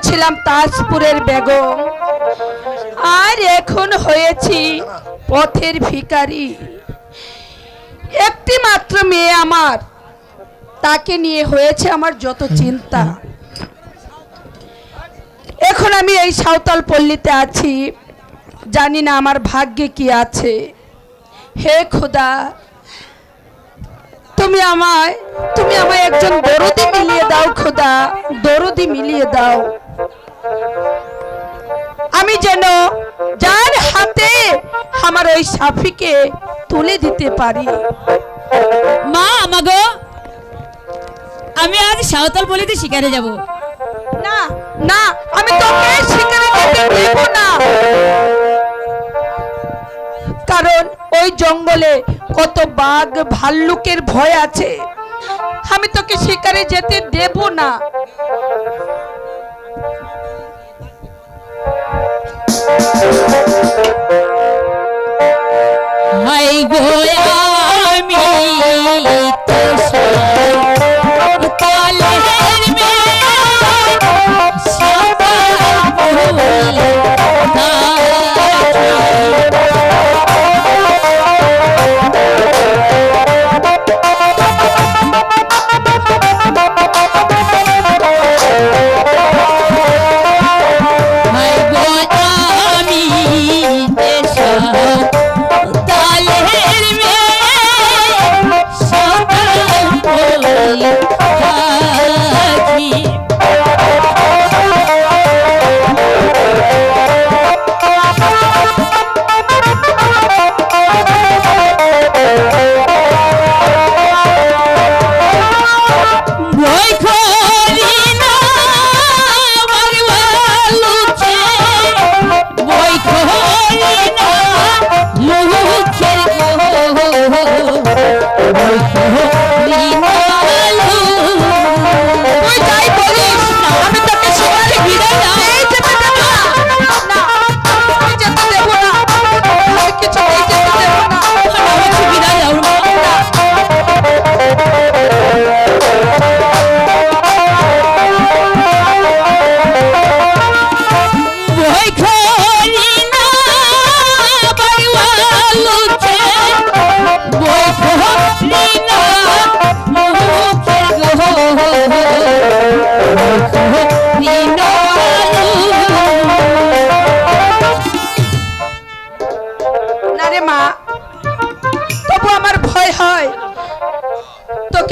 ছিলাম তাজপুরের বেগম, আর এখন হয়েছি পথের ভিখারি। একটি মাত্র মেয়ে আমার, তাকে নিয়ে হয়েছে আমার যত চিন্তা। এখন আমি এই সাঁওতাল পল্লীতে আছি, জানি না আমার ভাগ্যে কি আছে। হে খোদা, তুমি আমায় একজন দরদি মিলিয়ে দাও খোদা, দরদি মিলিয়ে দাও। আমি যেন যার হাতে আমার ওই সাফিকে তুলে দিতে পারি। মা আমাগো, আমি আজ সাঁওতাল পল্লীতে শিকারে যাব। না না, আমি তোকে শিকারে যেতে দেব না, কারণ ওই জঙ্গলে কত বাঘ ভাল্লুকের ভয় আছে। আমি তোকে শিকারে যেতে দেব না। হাই গো আমি তো সাঁওতালের মেয়ে, সাঁওতাল পল্লী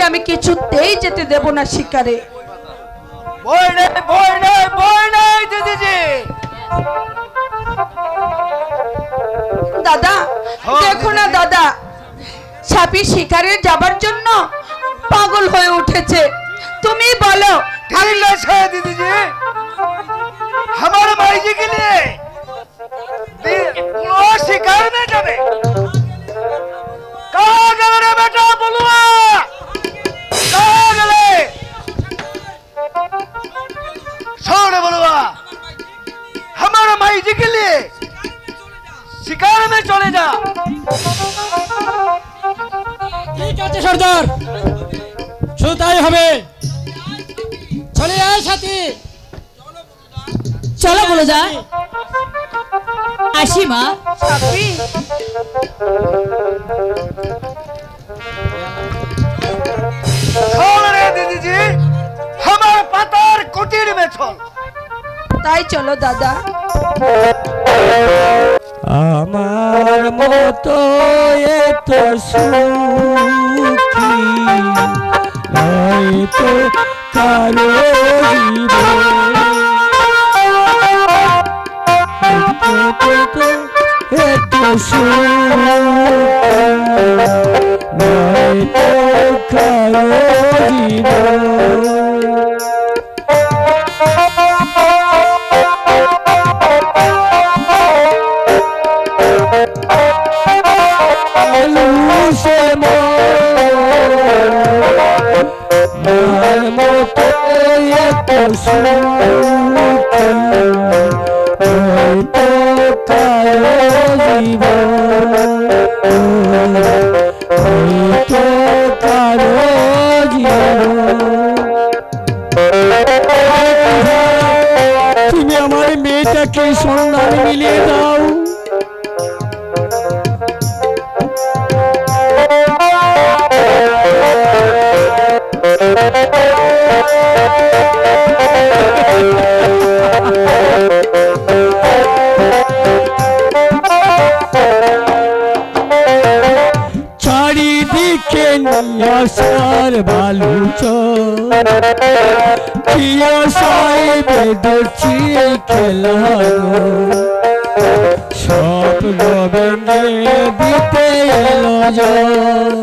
আমি কিছুতেই যেতে দেব না শিকারে। দাদা দেখো না দাদা, সাপি শিকারে যাবার জন্য পাগল হয়ে উঠেছে। তুমি বলো। दीदी जी, हमारे भाई जी के लिए वो शिकार में जावे। कहाँ गए रे बेटा बोलुआ? कहाँ गए? छोड़ बोलुआ, हमारे भाई जी के लिए शिकार में चले जा। ठीक है सरदार, শুনতেই হবে। চলে আয় সাথী, চলো বলো যা। আসি মা। সাপি छोड़ रे दीदी जी, हमारे पतार कुटीर में छोड़। তাই চলো দাদা। আমার মতো এত সুখী হয়তো কারো এত সুখী হয়তো কারো আশার বালুচর কি আশায় বেঁধেছি খেলানো স্বপ্ন ভেঙে দিতে এলো ঝড়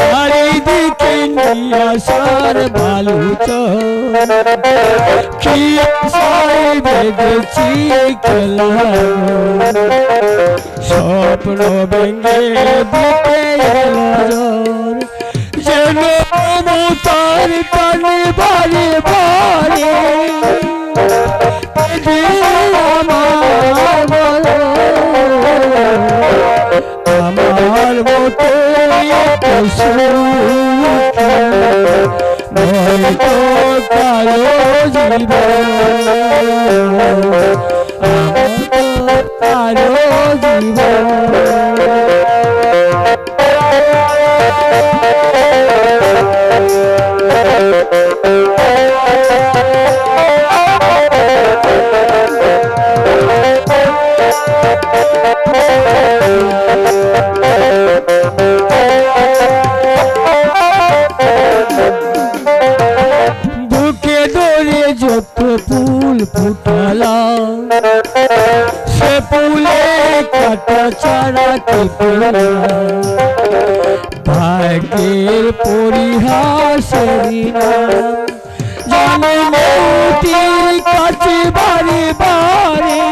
চারিদিকে নিয়াশার বালুচর কি আশায় বেঁধেছি খেলানো স্বপ্ন ভেঙে দিতে এলো ঝড় যেন মমতার টানে বাড়ি বাড়ি আমার মতো নয়তো কারো জীবন কারো জীবন বুকে ধরে যত ফুল ফুটালাম সে ফুলে কাটা ছাড়া কেটে ভাগ্যের পরিহাসেরই নাম জানে মৌতির কাছে বারে বারে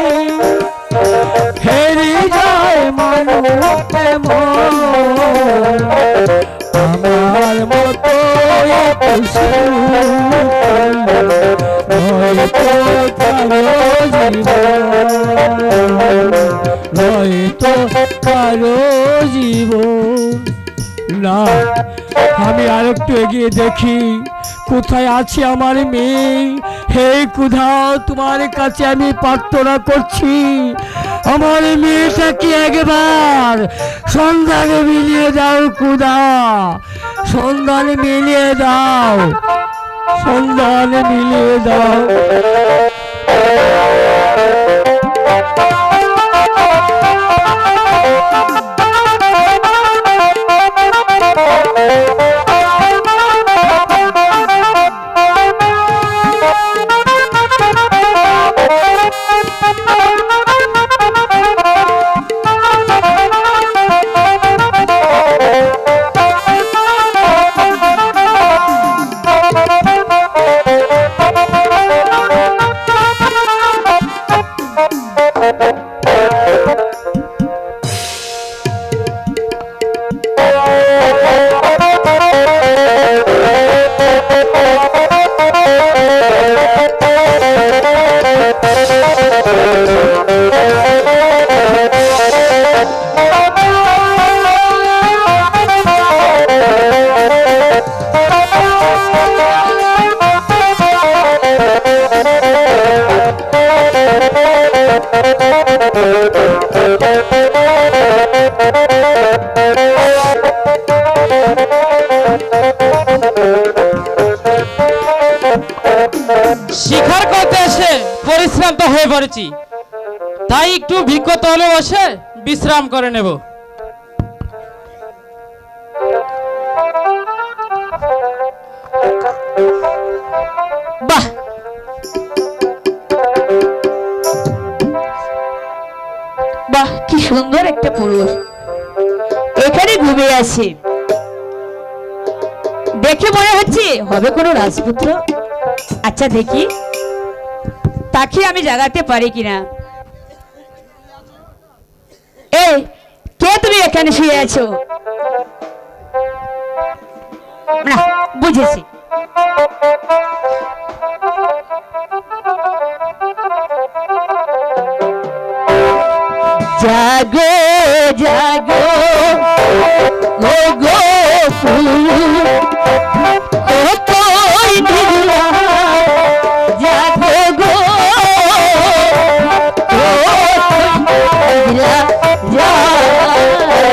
হেরে যায় মানুষ আমার মতো নয়তো কারো জীবন না আমি আরেকটু এগিয়ে দেখি কোথায় আছে আমার মেয়ে হে ক্ষুধা তোমার কাছে আমি প্রার্থনা করছি আমার মেয়েটাকে একবার সন্ধানে মিলিয়ে দাও ক্ষুধা সন্ধানে মিলিয়ে দাও সন্ধানে মিলিয়ে দাও শিকার করতে এসে পরিশ্রান্ত হয়ে পড়েছি, তাই একটু ভিক্ষত হলে বসে বিশ্রাম করে নেব। বাহ, বাহ, কি সুন্দর একটা পুরুষ এখানে ঘুমিয়ে আছে। দেখে মনে হচ্ছে হবে কোনো রাজপুত্র। আচ্ছা দেখি তাকে আমি জাগাতে পারি কিনা। এই কে তুমি এখানে শুয়ে আছো? না, বুঝেছি। জাগো জাগো গো গো ফুল কতই দিলা জাগো গো কতই দিলা জাগো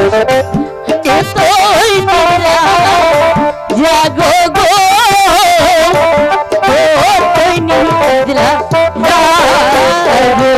তোই নিদ্রা জাগো গো তোই নিদ্রা জাগো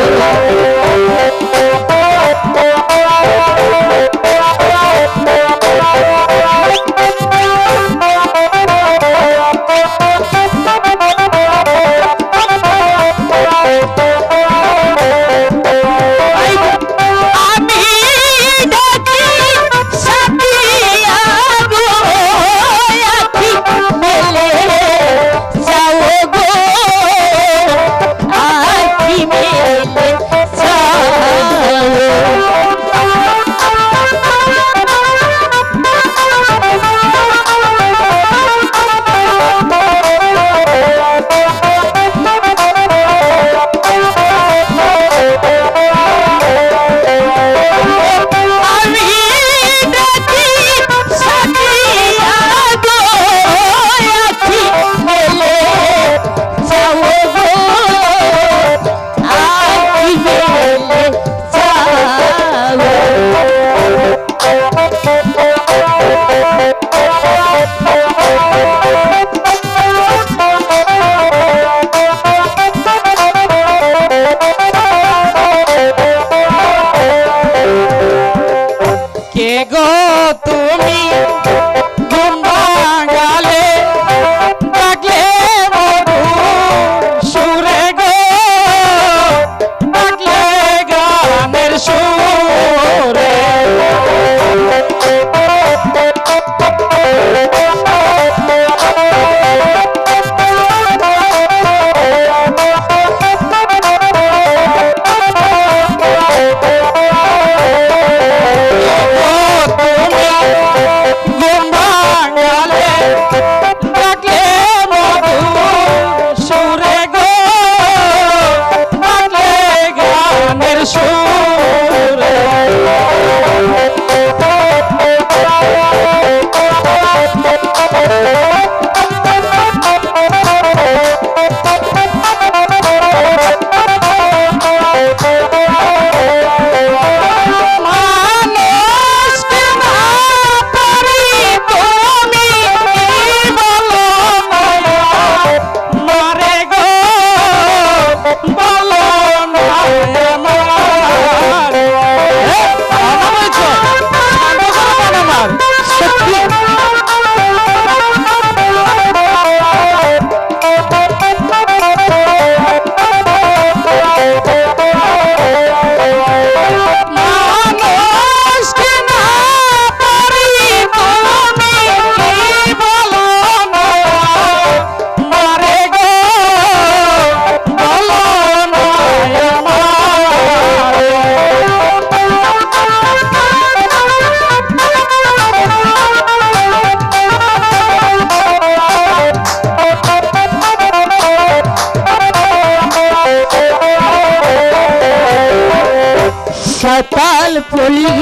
সাতাল পল্লী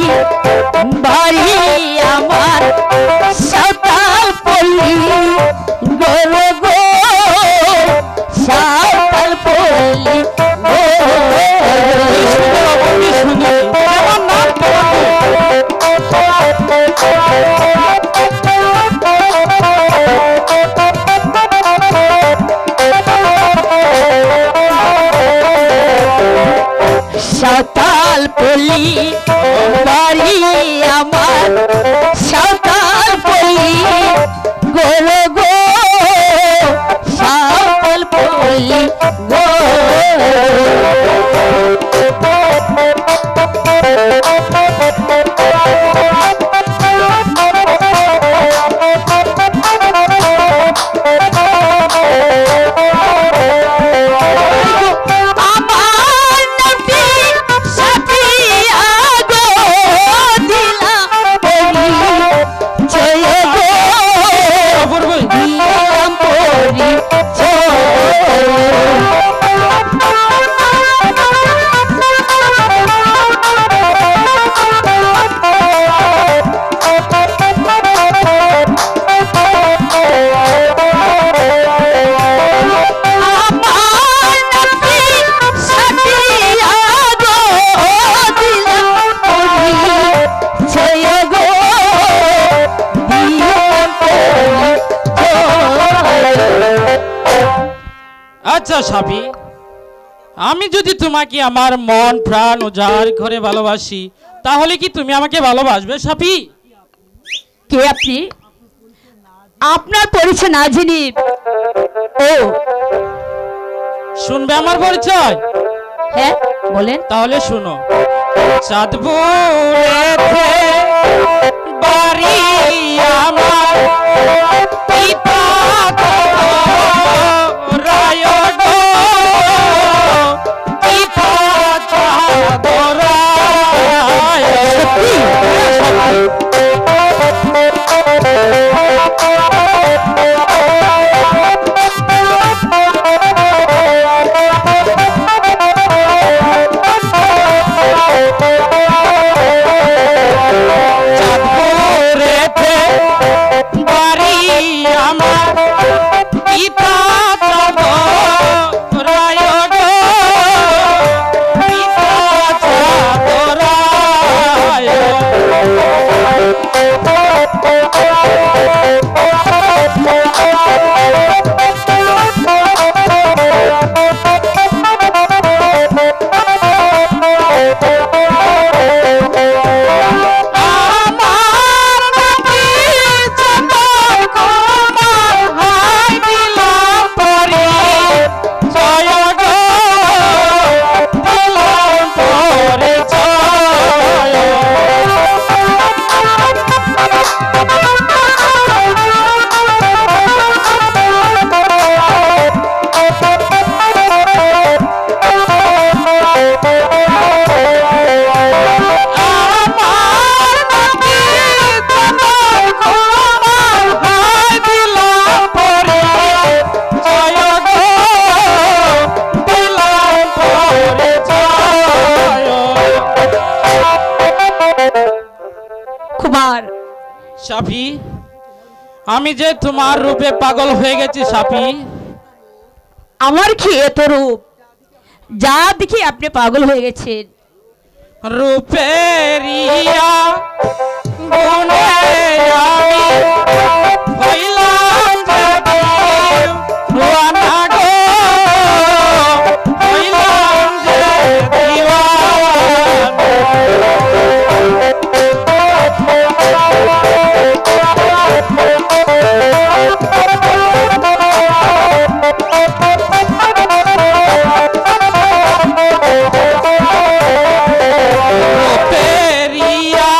বাড়ি আমার সাতাল পল্লী গো গো সাতাল পল্লী সাতাল পল্লী বাড়ি আমার সাতাল পল্লী গো গো সাতাল পল্লী গো আমার নামটি সাথিয়া গো আচ্ছা সাবি, আমি যদি তোমাকে আমার মন প্রাণ উজাড় করে ভালোবাসি, তাহলে কি তুমি আমাকে ভালোবাসবে সাবি? কে আপনি? আপনার পরিচয় না জেনে ও শুনবে আমার পরিচয়? হ্যাঁ বলেন। তাহলে শুনো। চাঁদপুরেতে বাড়ি আমার, পিতা রায় গো, পিতা চাঁদরায়। চাঁদপুরেতে বাড়ি আমার, পিতা চাঁদরায় গো, পিতা চাঁদরায়। আমার নাতি চন্দন কুমার হাই দিলাম পরি, জয় গো দিলাম পরি জয়। আমার নাতি চন্দন কুমার হাই দিলাম পরি, জয় গো দিলাম পরি জয়। কুমার, সাফি, আমি যে তোমার রূপে পাগল হয়ে গেছি সাফি। আমার কি এত রূপ যা দেখি আপনি পাগল হয়ে গেছেন? রূপেরিয়া গুণে আমি হইলাম যে দিওয়ানা গো, হইলাম যে দিওয়ানা। রূপেরিয়া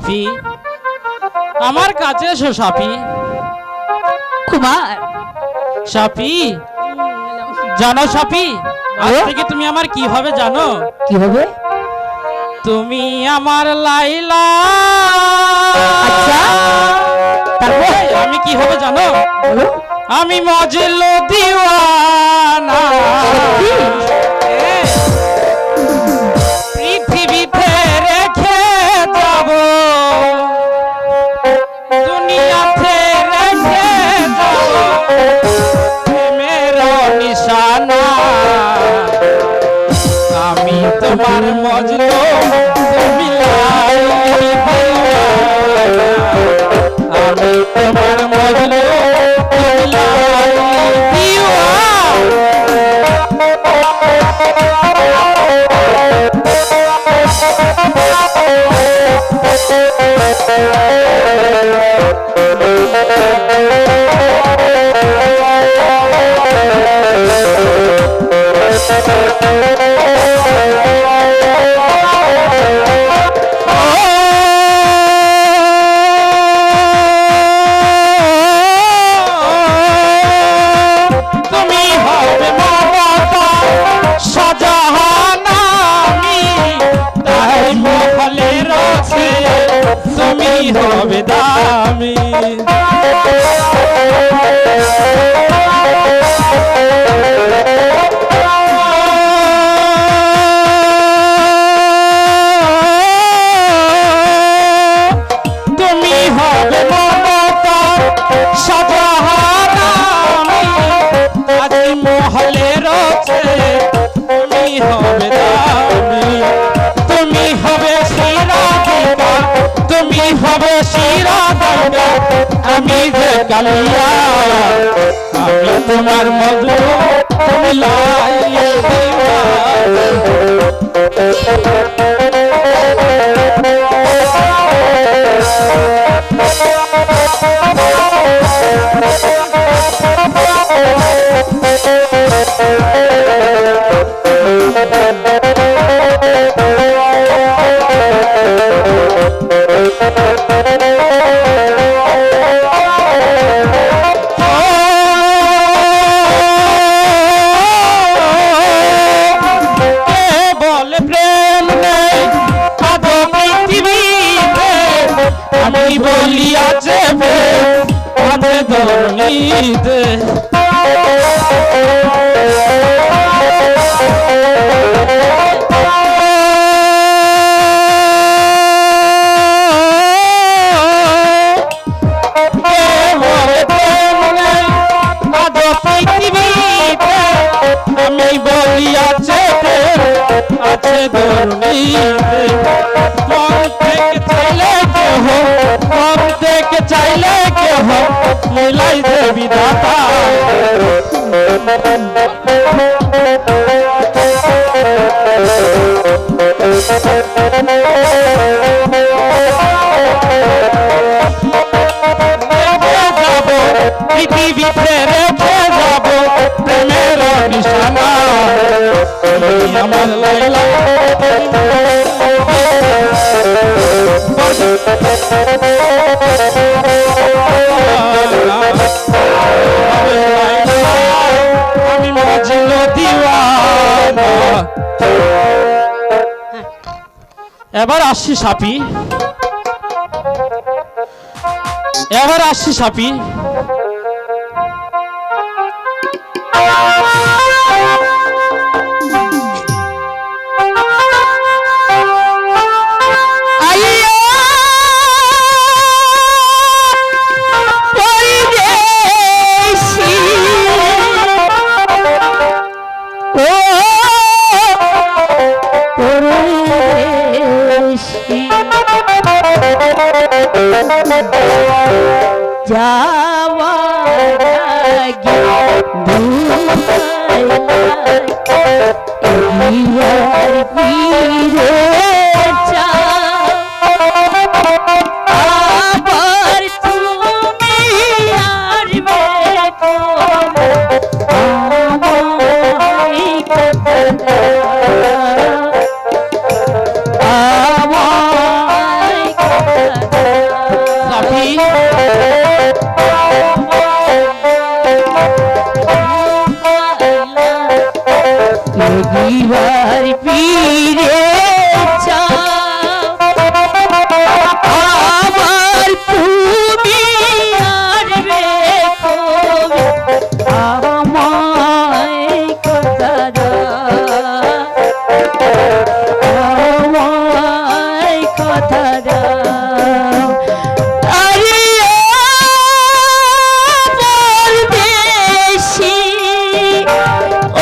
সাফি, আমার কাছে এসো সাফি। কুমার সাফি, জানো সাফি, আজ থেকে তুমি আমার কি হবে জানো? কি হবে? তুমি আমার লাইলা। আচ্ছা, তারপর আমি কি হবে জানো? বলো। আমি মজলু দিওয়ানা। পৃথিবীতে রেখে যাব, দুনিয়াতে রেখে যাব প্রেমের নিশানা। আমি তোমার মজনু, তুমি লাইলা। আমি তোমার মজনু, তুমি লাইলা। তুমি হবে মমতা শাহজাহানা, আমি তাই মহলে রয়েছে তুমি হবে দামি। তুমি হবে মমতা শাহজাহানা, আমি আজ মহলে রয়েছে তুমি হবে দামি। তুমি হবে শিরাধিকা, তুমি হবে শিরাধিকা, আমি যে কালিয়া। আমি তোমার মজনু, তুমি লাইলা। আমি বলিয়াছে পথে দৌড়িতে। আমি বলিয়াছে আছে দৌড়িতে। মন থেকে চাইলে কেহ, মন থেকে চাইলে কেহ মিলাই দে বিধাতা। পৃথিবীতে রেখে যাব প্রেমের নিশানা। তুমি আমার লাইলা। আমি মজনু দিওয়ানা। এবার আসছি সাপি, এবার আসছি সাপি। যাওয়ার আগে দুয়ার ফিরে যাও, আবার তুমি আসবে তো আমায় কথা দাও, আমায় কথা ফিরে যাও আবার তুমি আর রেখো আমায় কথা দাও আমায় কথা দাও আরে পরদেশি ও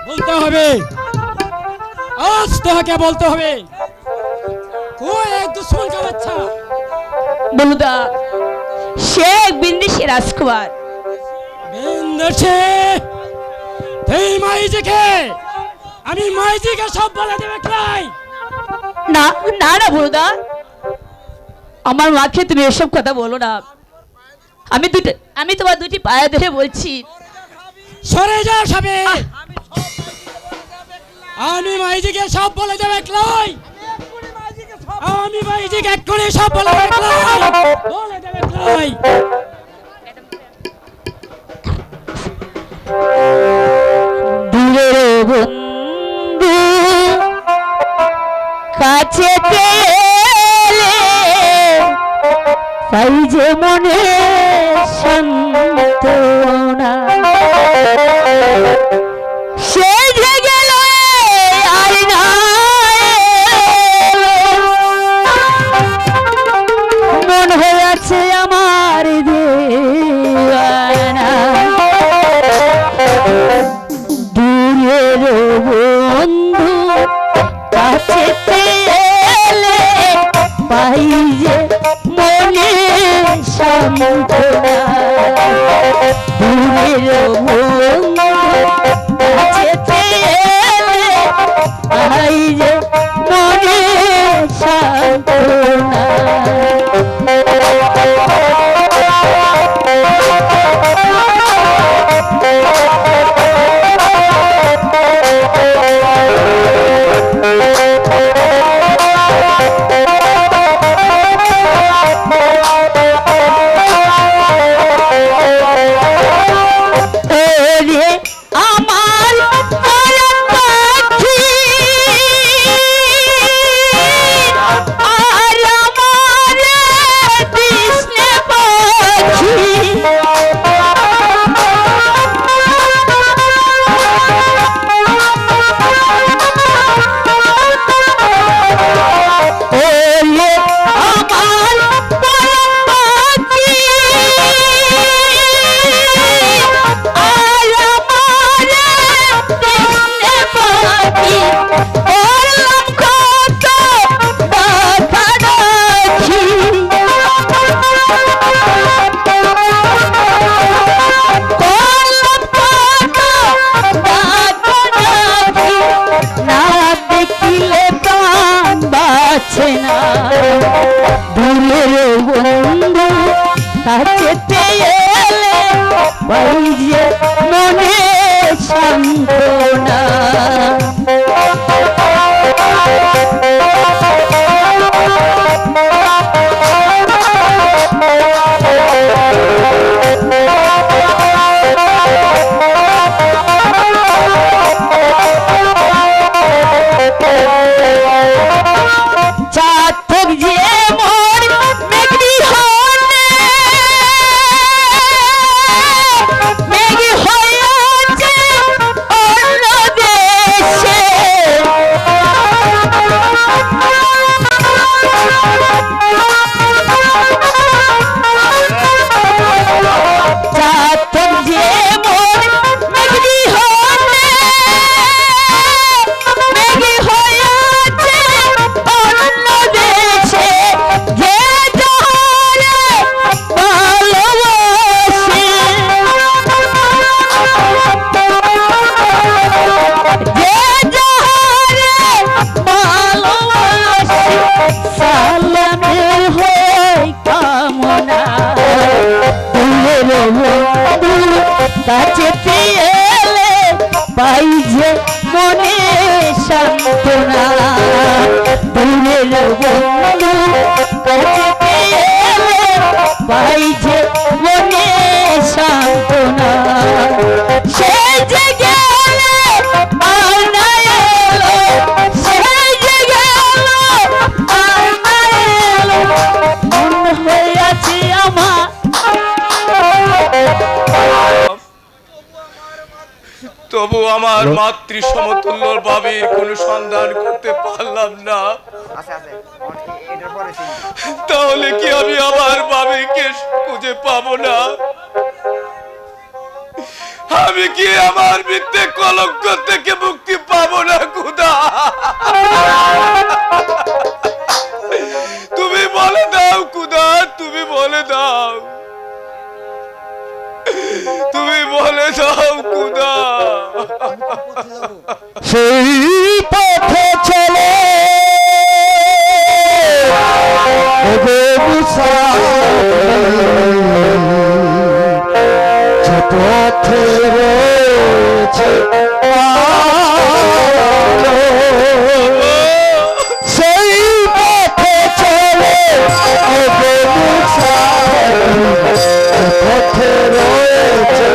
বলতে হবে, আজ তোকে বলতে হবে কোই এক দুশ্মন का बच्चा বলুদা শেখ বিন্দেশি রাজকুমার বিন্দেশি এই মাইজিকে আমি মাইজিকে সব বলে দেবে ক্লাই না না না বলুদা আমার মাকে তুমি এসব কথা বলো না আমি তোমার দুটি পায়ে ধরে বলছি সরে যা সবে আমি মাইজিকে সব বলে দেবে ক্লাই আমি মাইজিকে এক করে সব বলে দেবে ক্লাই বলে দেবে ক্লাই দূরে বন্ধু কাছে পেলে তাই যে মনে সান্ত্বনা সে যে গেল আর না মন হয়েছে আমার দেওয়ানা দূরের বন্ধু কাছে পেলে পাই যে মনে সান্ত্বনা দূরের বন্ধু কাছে পেলে পাই যে মনে সান্ত্বনা বন্ধু কাছেতে এলে পাই যে মনে সান্ত্বনা চাতক যে মোর মেঘি হনে মেঘি হয়েছে অন্য দেশে চাতক যে মোর মেঘি হনে মেঘি হয়েছে অন্য দেশে যে যাহারে ভালোবাসে যে যাহারে ভালোবাসে সালামের হয় কামনা দূরের বন্ধু কাছেতে এলে পাই যে মনে সান্ত্বনা দূরের বন্ধু কাছেতে এলে পাই যে মনে সান্ত্বনা সে যে গেলে আর না এলো সে যে গেল আর না এলো মন হয়েছে আমার তবু আমার মাতৃ সমতুল্য ভাবের কোনো সন্ধান করতে পারলাম না। তাহলে কি আমি আমার বাবাকে খুঁজে পাবো না? আমি কি আমার মিথ্যে কলঙ্ক থেকে মুক্তি পাবো না? খোদা, তুমি বলে দাও খোদা, তুমি বলে দাও, তুমি বলে দাও খোদা। সেই পথে চলে যে পথে রয়েছে সেই পথে চলে পথে রয়েছে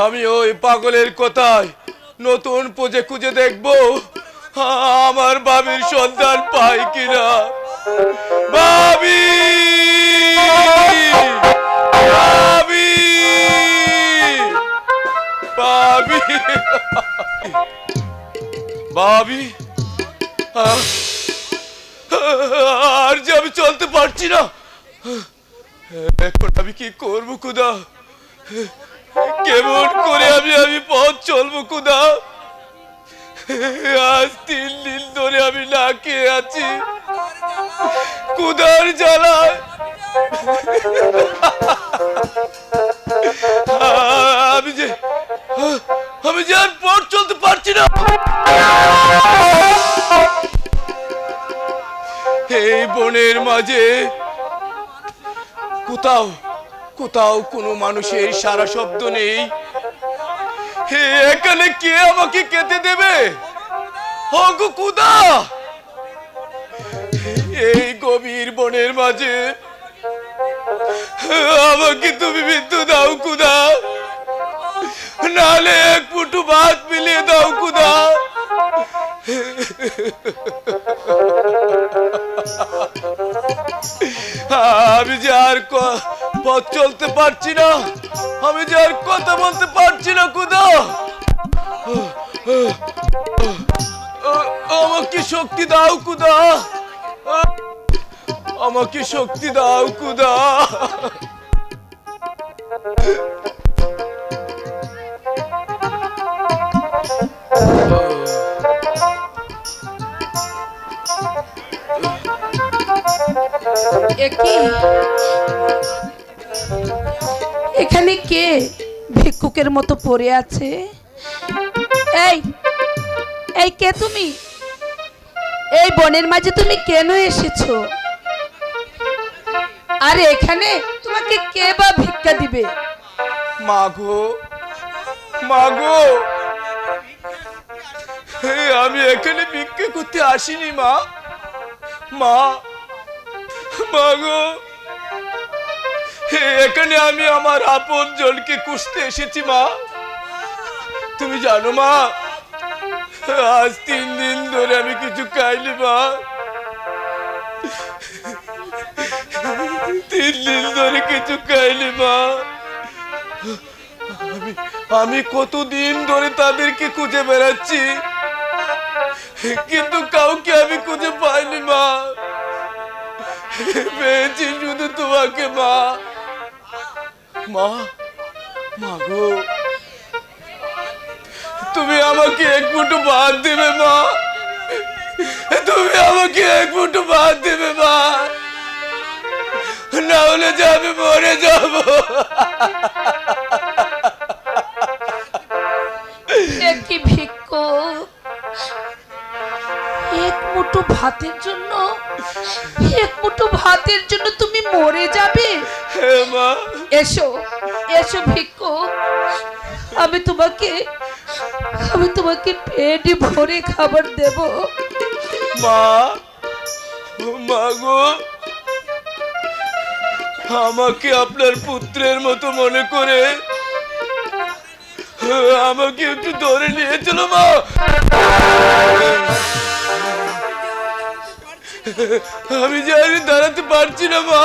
আমি ওই পাগলের কথায় নতুন পুজো খুঁজে দেখবো আমার বাবির সন্ধান পাই কিনা। বাবি, বাবি, বাবি, বাবি, আর যে আমি চলতে পারছি না। এখন আমি কি করবো খুদা? কেমন করে আমি পথ চলবো খুদা? আজ 3 দিন ধরে আমি না খেয়ে আছি ক্ষুধার জ্বালায়। আমি যে আর পথ চলতে পারছি না। এই বনের মাঝে কোথাও কোথাও কোনো মানুষের সারা শব্দ নেই। এখানে কে আমাকে খেতে দেবে? ওগো খোদা, এই গভীর বনের মাঝে আমাকে তুমি মৃত্যু দাও খোদা, নালে এক মুঠো ভাত মিলিয়ে দাও খোদা। আমি যে আর পথ চলতে পারছি না, আমি যে আর কথা বলতে পারছি না খোদা। আমাকে শক্তি দাও খোদা, আমাকে শক্তি দাও খোদা। এখানে কে ভিক্ষুকের মতো পড়ে আছে? এই এই কে তুমি? এই বনের মাঝে তুমি কেন এসেছো? আর এখানে তোমাকে কে বা ভিক্ষা দিবে? মাগো মাগো, আমি এখানে ভিক্ষা করতে আসিনি মা। মা মাগো, এখানে আমি আমার আপন জনকে খুঁজতে এসেছি মা। তুমি জানো মা, আজ 3 দিন ধরে আমি কিছু খাইনি মা। 3 দিন ধরে কিছু খাইনি মা। আমি কতদিন ধরে তাদেরকে খুঁজে বেড়াচ্ছি, কিন্তু কাউকে আমি খুঁজে পাইনি মা। পেয়েছি শুধু তোমাকে মা। মা মাগো, তুমি আমাকে এক মুঠো ভাত দেবে মা? তুমি আমাকে এক মুঠো ভাত দেবে মা? না হলে যে আমি মরে যাব। কি ভিক্ষুক, এক মুঠো ভাতের জন্য, এক মুঠো ভাতের জন্য তুমি মরে যাবে? মা এসো এসো ভিক্ষুক, আমি তোমাকে পেট ভরে খাবার দেব। মা মাগো, আমাকে আপনার পুত্রের মতো মনে করে আমাকে একটু ধরে নিয়ে চলো মা। আমি জানি দাঁড়াতে পারছি না মা,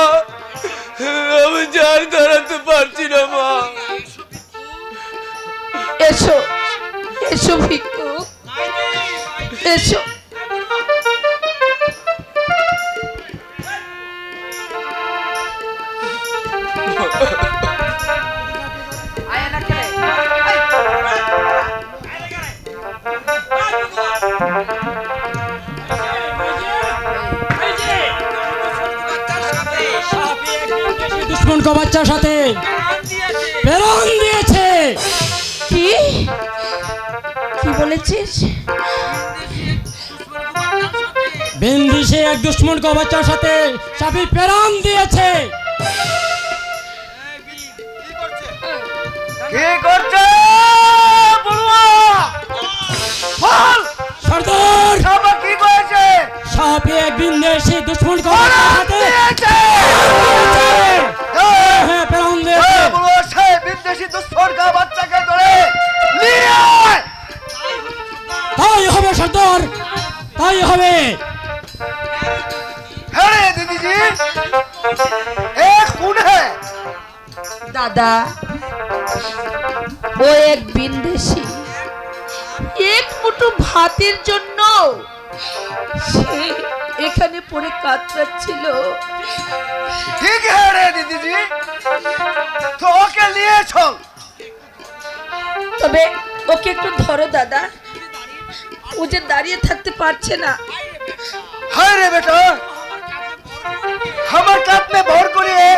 আমি জানি দাঁড়াতে পারছি না মা। এসো এসো ভিক্ষুক, এসো। দুশ্মন কো বাচ্চার সাথে প্রেরণ দিয়েছে। কি কি বলেছিস? বিন্দিসে এক দুশ্মন কো বাচ্চার সাথে সাপি প্রেরণ দিয়েছে। কি করছে বলুয়া? বল সর্দার, সাবা কি করেছে? সাপি এক বিন্দিসে দুশ্মন কো বাচ্চার সাথে হ্যাঁ প্রেরণ দিয়েছে। বলুয়া সে বিদেশি দুশ্মন কা বাচ্চাকে ধরে নিয়ে আয়। তাই হবে সর্দার, তাই হবে। হ্যাঁ दीदी जी, एक खून है। दादा, ও এক বিন্দেশী, এক মুঠো ভাতের জন্য সে এখানে পড়ে কাতরাচ্ছিল। ठीक है रे दीदी जी, तो ओके लिए चल। তবে ওকে একটু ধরো দাদা, ও যে দাঁড়িয়ে থাকতে পারছে না। हाय रे बेटा, हमार काट में भर करिए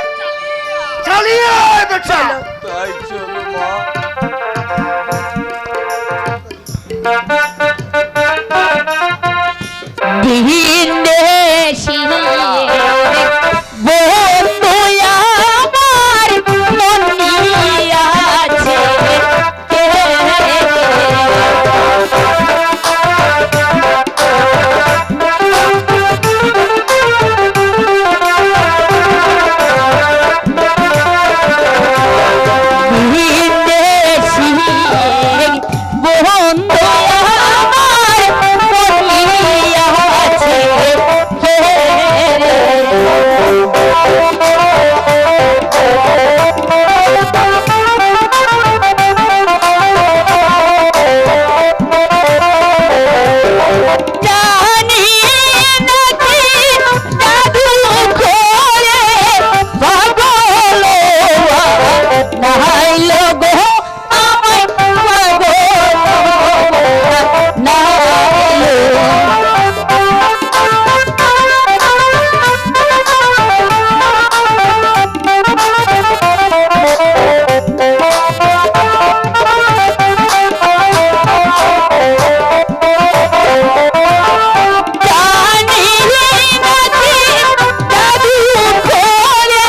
चलिए बेटा। चलो। ताई चलो माँ। বিদেশি বন্ধু আমার মন নিয়াছে বিদেশি বন্ধু আমার মন নিয়াছে জানি নাকি জাদু করে পাগল নাইল গো আমায় পাগল নাইল। জানি নাকি জাদু করে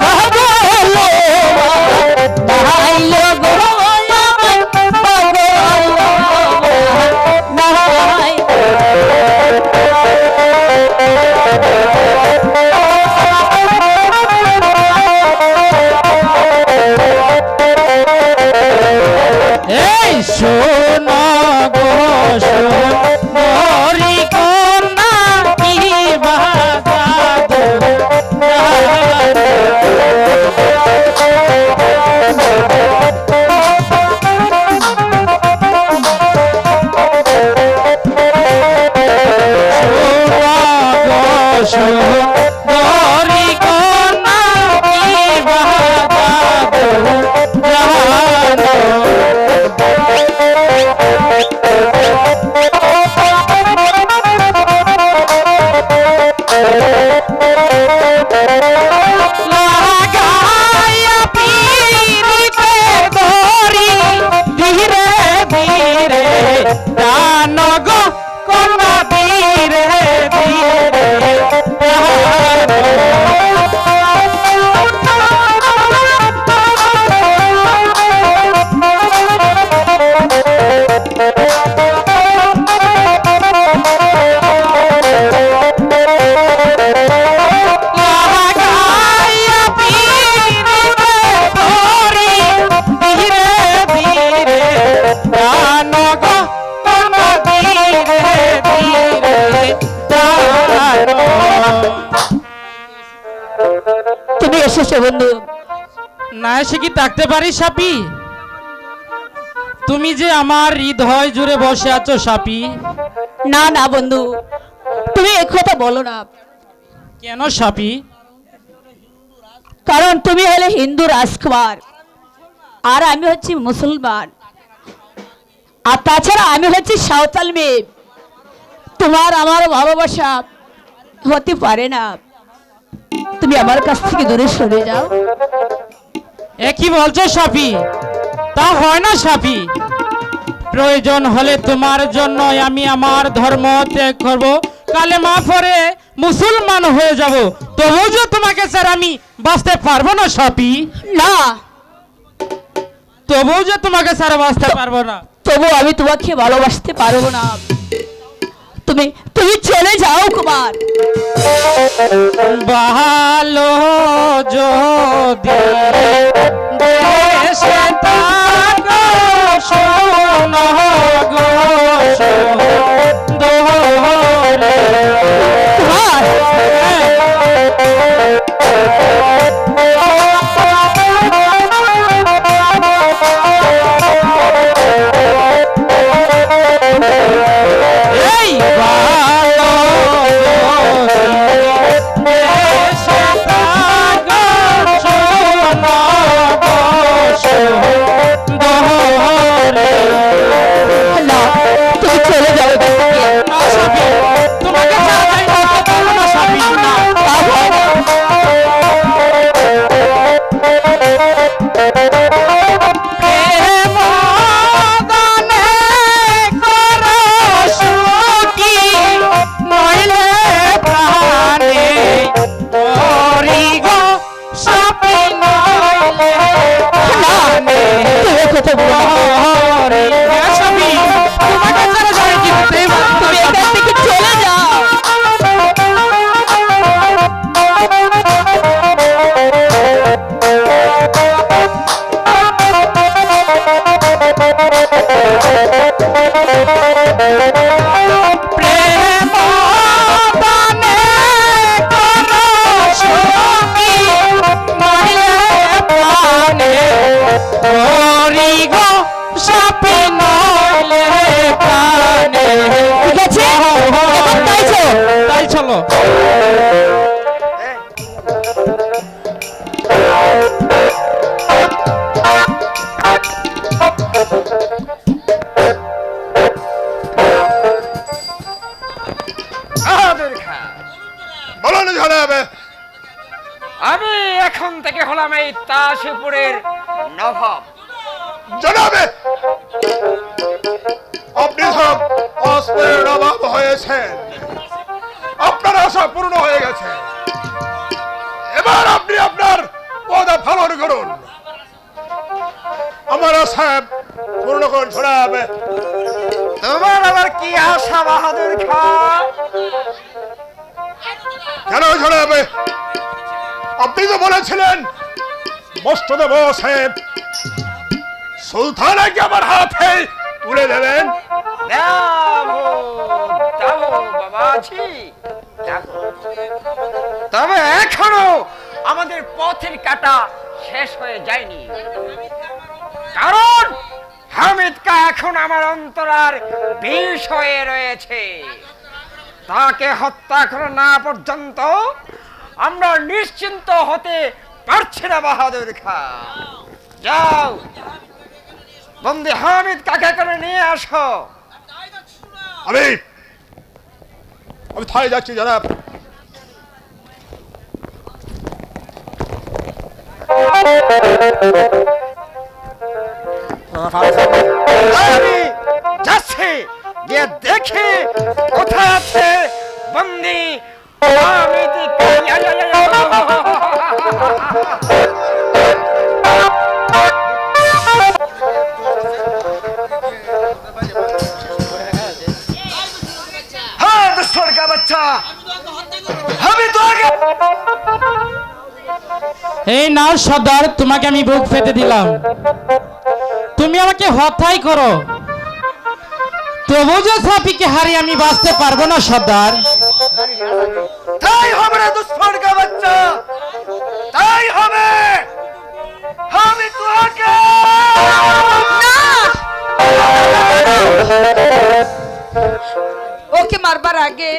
পাগল নাইল গো আমায় পাগল নাইল। এই শোনো গো সোনারি কন্যা কি বাজাদু সোনারি কন্যা কি বাজাদু লাগায়া পীরিতে ধরি ধীরে ধীরে দান গো কন্যা ধীরে ধীরে লাগায়া পীরিতে ধরি ধীরে ধীরে দান গো কন্যা ধীরে ধীরে দান। তুমি এসেছো বন্ধু? না এসে কি থাকতে পারি সাপি? তুমি যে আমার হৃদয় জুড়ে বসে আছো সাপি। না না বন্ধু, তুমি এক কথা বলো না। কেন সাপি? কারণ তুমি হলে হিন্দু রাজকুমার আর আমি হচ্ছি মুসলমান, আর তাছাড়া আমি হচ্ছি সাঁওতাল মেয়ে। তোমার আমার ভালোবাসা হতে পারে না, তুমি আমার কাছ থেকে দূরে সরে যাও। এ কি বলছো সাপি? তা হয় না সাপি। প্রয়োজন হলে তোমার জন্য আমি আমার ধর্ম ত্যাগ করব, কালেমা পড়ে মুসলমান হয়ে যাব, তবুও যে তোমাকে স্যার আমি বাঁচতে পারবো না সাপি। না, তবুও যে তোমাকে স্যার বাঁচতে পারবো না, তবু আমি তোমাকে ভালোবাসতে পারবো না। তুমি তুমি চলে যাও কুমার। ভালো যদি দেশে থাকো শোনো গো দোরে কুমার। এই ভালো প্রেম দানে করো সুখী, নইলে প্রাণে মরি গো সাপে, নইলে প্রাণে মরি। হ্যাঁ স্বামী, তোমাকে ছাড়া যায় কি হতে পারে? তুমি এখান থেকে চলে যাও। প্রেম দানে করো সুখী, নইলে প্রাণে মরি গো সাপে, নইলে প্রাণে। ঠিক আছে, এবার তাই চল। তাই চলো। বাহাদুর খাঁ, বলুন জনাব। আমি এখন থেকে হলাম এই তাজপুরের নবাব। জনাবে, আপনি সব অস্ত্রের নবাব হয়েছেন, আপনার আশা পূর্ণ হয়ে গেছে। এবার আপনি আপনার পদ পালন করুন, আমার আশা পূর্ণ করুন জনাব। তোমার আবার কি আশা বাহাদুর খাঁ? কেন জনাব? আপনি তো বলেছিলেন মোস্তফা সাহেব সুলতানাকে আমার হাতে তুলে দেবেন। দেবো, দেবো বাবাজি, দেবো। তবে এখনো আমাদের পথের কাটা শেষ হয়ে যায়নি, কারণ হামিদ কা এখন আমার অন্তরার বিষ হয়ে রয়েছে। তাকে হত্যা করা না পর্যন্ত আমরা নিশ্চিন্ত হতে পারছি না বাহাদুর খাঁ। যাও, বন্দি হামিদ কাকে করে নিয়ে আসো। আমি থাই যাচ্ছি জনাব। আমি যাচ্ছি, গিয়ে দেখি কোথায় আছে বন্দি হামিদ। হ্যাঁ দুষ্টর কা বাচ্চা, আমি তো আগে। এই নাও সর্দার, তোমাকে আমি বুক পেতে দিলাম। তুমি আমাকে হত্যাই করো, তবু যে সাপিকে হারিয়ে আমি বাঁচতে পারবো না সর্দার। তাই হবে না দুষ্টর কা বাচ্চা, তাই হবে। আমি তোকে ওকে মারবার আগে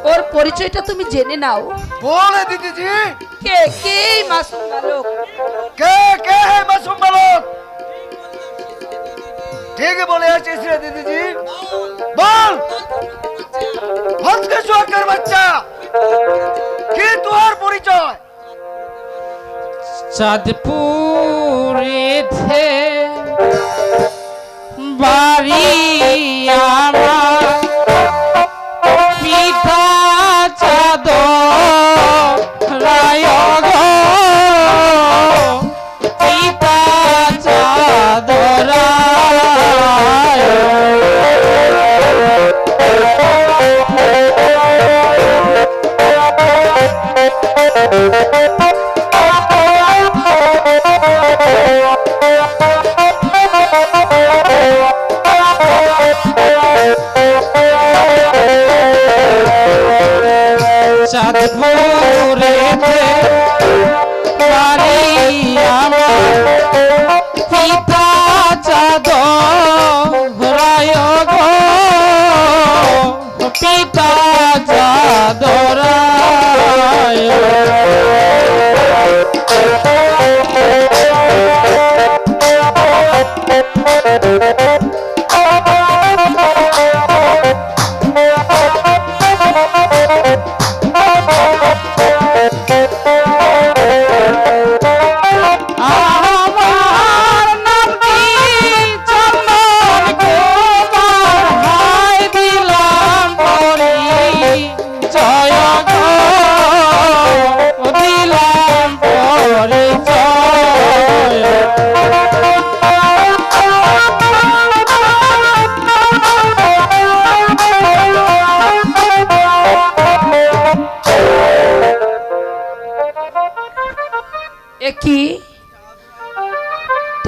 ওর পরিচয়টা তুমি জেনে নাও। বলে দিদিজি, কে কে এই মাসুম বালক? কে কে হে মাসুম বালক? ঠিক বলে আছিস রে দিদিজি, বল। হতকে চোখের বাচ্চা, কি তোর পরিচয়? চাঁদপুরেতে বাড়ি আমার, পিতা চাঁদ রায় গো, পিতা চাঁদ রায়। Oh,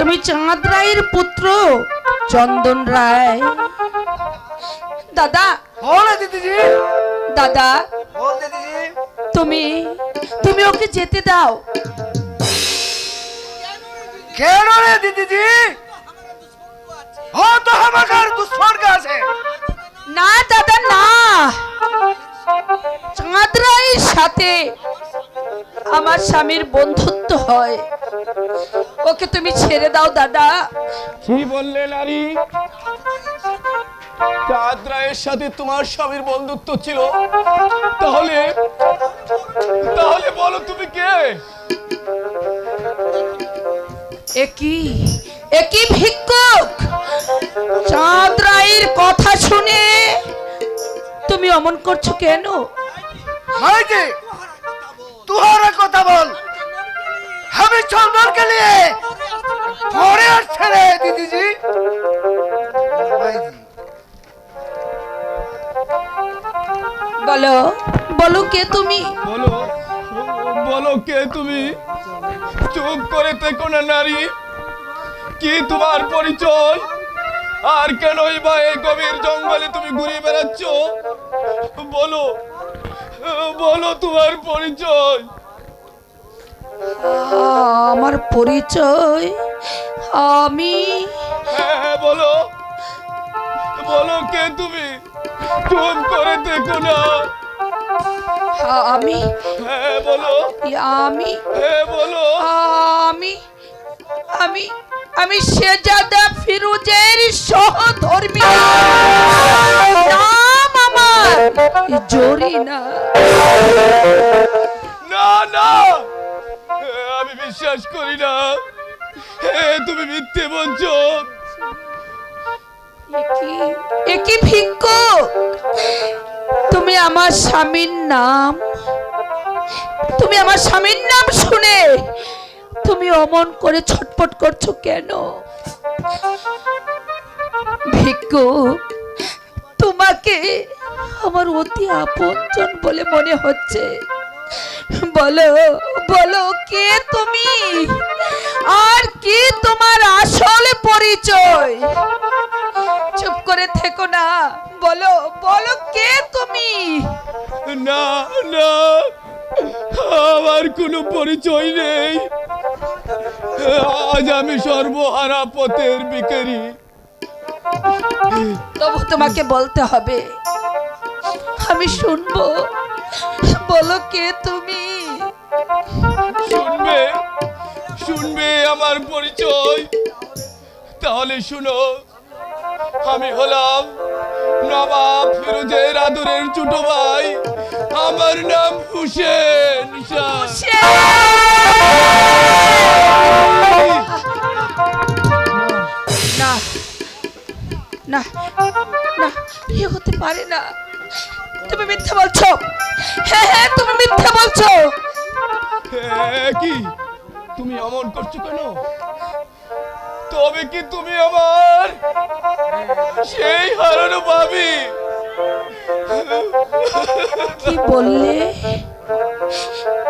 তুমি চাঁদ রায়ের পুত্র চন্দন রায়। দাদা বলে দিদিজি, দাদা বল দিদিজি। তুমি তুমি ওকে যেতে দাও। কেন রে দিদিজি? ও তো আমাদের দুশ্মনকে আছে। না দাদা না, চাঁদ রায়ের সাথে আমার স্বামীর বন্ধুত্ব হয়, ওকে তুমি ছেড়ে দাও দাদা। কি বললে নারী? চাঁদ রায়ের সাথে তোমার স্বামীর বন্ধুত্ব ছিল? তাহলে তাহলে বলো তুমি কে? একই ভিক্ষুক। চাঁদ রায়ের কথা শুনে তুমি অমন করছো কেন? মাইকে তুহারা কথা বল। আমি চন্দনকে নিয়ে পরে আসছে রে দিদিজি। বলো বলো কে তুমি? বলো বলো কে তুমি? চুপ করে থেকো না নারী। কি তোমার পরিচয়? আর কেনই বা এই গভীর জঙ্গলে তুমি ঘুরে বেড়াচ্ছ? বলো বলো তোমার পরিচয়। আমার পরিচয় আমি হ্যাঁ বলো বলো কে তুমি? চুপ করে থেকো না। আমি হ্যাঁ বলো আমি হ্যাঁ বলো। আমি আমি আমি শেহজাদা ফিরোজের সহধর্মী। নাম আমার জরিনা। না না, আমি বিশ্বাস করি না। তুমি মিথ্যে বলছো। একই ভিক্ষুক, তুমি আমার স্বামীর নাম শুনে তুমি অমন করে ছটফট করছো কেন? ভিক্ষুক, তোমাকে আমার অতি আপনজন বলে মনে হচ্ছে। বলো বলো কে তুমি, আর কি তোমার আসল পরিচয়? চুপ করে থেকো না, বলো বলো কে তুমি? না না, আমার কোনো পরিচয় নেই। আজ আমি সর্বহারা পথের ভিখারি। তবু তোমাকে বলতে হবে, আমি শুনবো। বলো কে তুমি? শুনবে শুনবে আমার পরিচয়? তাহলে শুনো, আমি হলাম নবাব ফিরোজের আদরের ছোট ভাই। আমার নাম হুসেন শাহ। না না না, এ হতে পারে না। তুমি মিথ্যা বলছো। হ্যাঁ হ্যাঁ, তুমি মিথ্যা বলছো। কি তুমি অমন করছো কেন? তবে কি তুমি আমার সেই হারানো ভাবি? কি বললে?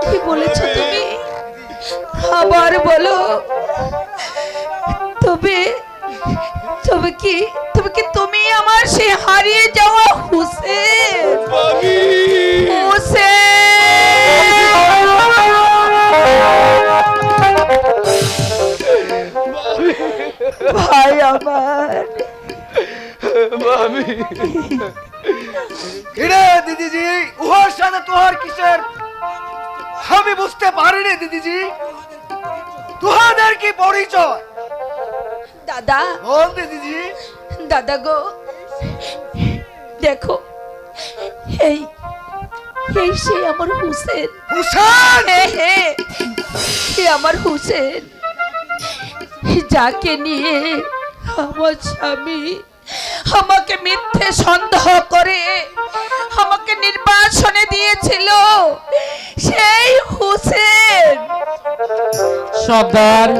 কি বলেছো তুমি? আবার বলো। তবে তবে কি তুমি আমার সে হারিয়ে যাওয়া হুসেন? ভাবি ভাই আমার। ভাবি কিরে দিদিজি, উহার সাথে তোহার কিসের? আমি বুঝতে পারিনি দিদিজি, তোহাদের কি পরিচয়? দাদা বল দিদিজি। দাদা গো, দেখো এই এই সে আমার হুসেন। হুসেন? সে আমার হুসেন, যাকে নিয়ে আমার স্বামী আমাকে মিথ্যে সন্দেহ করে আমাকে নির্বাসনে দিয়েছিল, সেই হুসেন। সর্দার,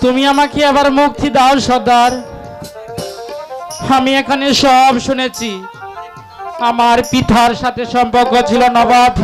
তুমি আমাকে আবার মুক্তি দাও সর্দার। আমি এখানে সব শুনেছি। আমার পিতার সাথে সম্পর্ক ছিল নবাব